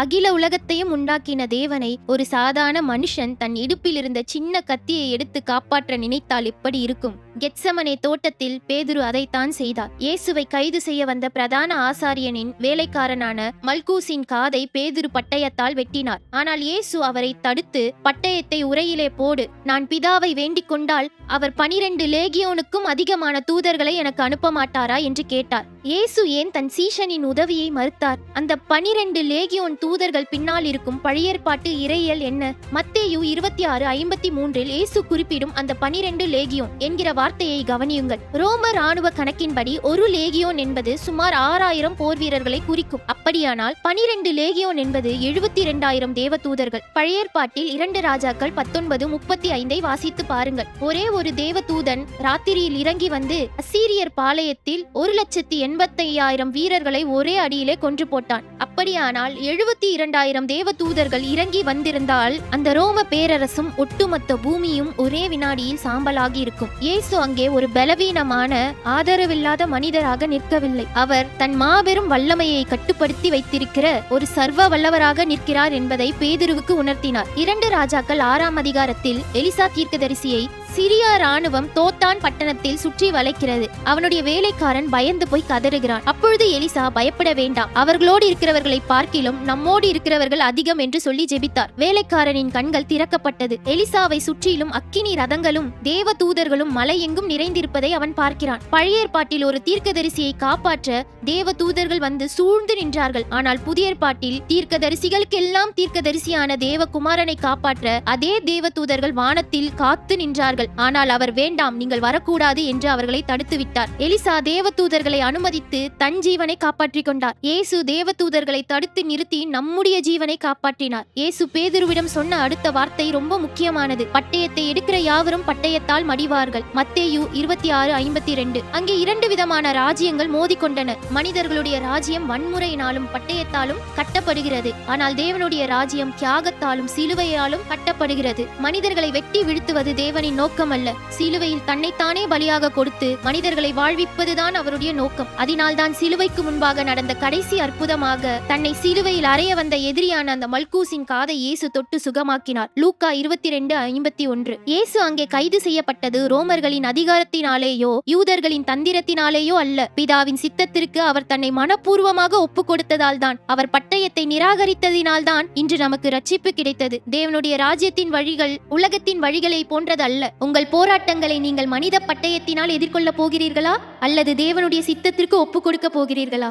அகில உலகத்தையும் உண்டாக்கின தேவனை ஒரு சாதாரண மனுஷன் தன் இடுப்பில் இருந்த சின்ன கத்தியை எடுத்து காப்பாற்ற நினைத்தால் எப்படி இருக்கும்? கெத்சமனே தோட்டத்தில் பேதுரு அதைத்தான் செய்தார். இயேசுவை கைது செய்ய வந்த பிரதான ஆசாரியனின் வேலைக்காரனான மல்கூசின் காதை பேதுரு பட்டயத்தால் வெட்டினார். ஆனால் இயேசு அவரை தடுத்து, பட்டயத்தை உரையிலே போடு, நான் பிதாவை வேண்டிக் கொண்டால் அவர் 12 லேகியோனுக்கும் அதிகமான தூதர்களை எனக்கு அனுப்ப மாட்டாரா என்று கேட்டார். இயேசு ஏன் தன் சீஷனின் உதவியை மறுத்தார்? அந்த 12 லேகியோன் தூதர்கள் பின்னால் இருக்கும் பழையேற்பாட்டு இறையியல் என்ன? மத்தேயு 26:53 இயேசு குறிப்பிடும் அந்த 12 லேகியோன் என்கிற வார்த்தையை கவனியுங்கள். ரோம ராணுவ கணக்கின்படி ஒரு லேகியோன் என்பது சுமார் 6000 போர் வீரர்களை குறிக்கும். அப்படியானால் 12 லேகியோன் என்பது 72,000 தேவ தூதர்கள். பழையேற்பாட்டில் 2 ராஜாக்கள் 19:35 வாசித்து பாருங்கள். ஒரே ஒரு தேவ தூதன் ராத்திரியில் இறங்கி வந்து அசீரியர் பாளையத்தில் 1,85,000 வீரர்களை ஒரே அடியிலே கொன்று போட்டான். அப்படியானால் 72,000 தேவ தூதர்கள் இறங்கி வந்திருந்தால் அந்த ரோம பேரரசும் ஒட்டுமொத்த பூமியும் ஒரே வினாடியில் சாம்பலாகி இருக்கும். இயேசு அங்கே ஒரு பலவீனமான ஆதரவில்லாத மனிதராக நிற்கவில்லை. அவர் தன் மாபெரும் வல்லமையை கட்டுப்படுத்தி வைத்திருக்கிற ஒரு சர்வ வல்லவராக நிற்கிறார் என்பதை பேதுருவுக்கு உணர்த்தினார். 2 ராஜாக்கள் 6ஆம் அதிகாரத்தில் எலிசா தீர்க்கதரிசியை சிரியா ராணுவம் தோத்தான் பட்டணத்தில் சுற்றி வளைக்கிறது. அவனுடைய வேலைக்காரன் பயந்து போய் கதறுகிறான். அப்பொழுது எலிசா, பயப்பட வேண்டாம், அவர்களோடு இருக்கிறவர்களை பார்க்கிலும் நம்மோடு இருக்கிறவர்கள் அதிகம் என்று சொல்லி ஜெபித்தார். வேலைக்காரனின் கண்கள் திறக்கப்பட்டது. எலிசாவை சுற்றிலும் அக்கினி ரதங்களும் தேவ தூதர்களும் மலை எங்கும் நிறைந்திருப்பதை அவன் பார்க்கிறான். பழைய ஏற்பாட்டில் ஒரு தீர்க்கதரிசியை காப்பாற்ற தேவ தூதர்கள் வந்து சூழ்ந்து நின்றார்கள். ஆனால் புதிய ஏற்பாட்டில் தீர்க்கதரிசிகளுக்கெல்லாம் தீர்க்கதரிசியான தேவகுமாரனை காப்பாற்ற அதே தேவ தூதர்கள் வானத்தில் காத்து நின்றார்கள். ஆனால் அவர், வேண்டாம், நீங்கள் வரக்கூடாது என்று அவர்களை தடுத்து விட்டார். எலிசா தேவ தூதர்களை அனுமதித்து தன் ஜீவனை காப்பாற்றிக் கொண்டார். இயேசு தேவ தூதர்களை தடுத்து நிறுத்தி நம்முடைய ஜீவனை காப்பாற்றினார். இயேசு பேதுருவிடம் சொன்ன அடுத்த வார்த்தை ரொம்ப முக்கியமானது. பட்டயத்தை எடுக்கிற யாவரும் பட்டயத்தால் மடிவார்கள். மத்தேயு 26:52. அங்கே 2 விதமான ராஜ்யங்கள் மோதிக்கொண்டன. மனிதர்களுடைய ராஜ்யம் வன்முறையினாலும் பட்டயத்தாலும் கட்டப்படுகிறது. ஆனால் தேவனுடைய ராஜ்யம் தியாகத்தாலும் சிலுவையாலும் கட்டப்படுகிறது. மனிதர்களை வெட்டி வீழ்த்துவது தேவனின் நோக்கம் அல்ல. சிலுவையில் தன்னைத்தானே பலியாக கொடுத்து மனிதர்களை வாழ்விப்பதுதான் அவருடைய நோக்கம். அதனால்தான் சிலுவைக்கு முன்பாக நடந்த கடைசி அற்புதமாக தன்னை சிலுவையில் அறைய வந்த எதிரியான அந்த மல்கூசின் காதை இயேசு தொட்டு சுகமாக்கினார். லூக்கா 22:51. இயேசு அங்கே கைது செய்யப்பட்டது ரோமர்களின் அதிகாரத்தினாலேயோ யூதர்களின் தந்திரத்தினாலேயோ அல்ல. பிதாவின் சித்தத்திற்கு அவர் தன்னை மனப்பூர்வமாக ஒப்பு கொடுத்ததால் தான், அவர் பட்டயத்தை நிராகரித்ததினால்தான் இன்று நமக்கு ரட்சிப்பு கிடைத்தது. தேவனுடைய ராஜ்யத்தின் வழிகள் உலகத்தின் வழிகளை போன்றதல்ல. உங்கள் போராட்டங்களை நீங்கள் மனித பட்டயத்தினால் எதிர்கொள்ளப் போகிறீர்களா அல்லது தேவனுடைய சித்தத்திற்கு ஒப்புக் கொடுக்க போகிறீர்களா?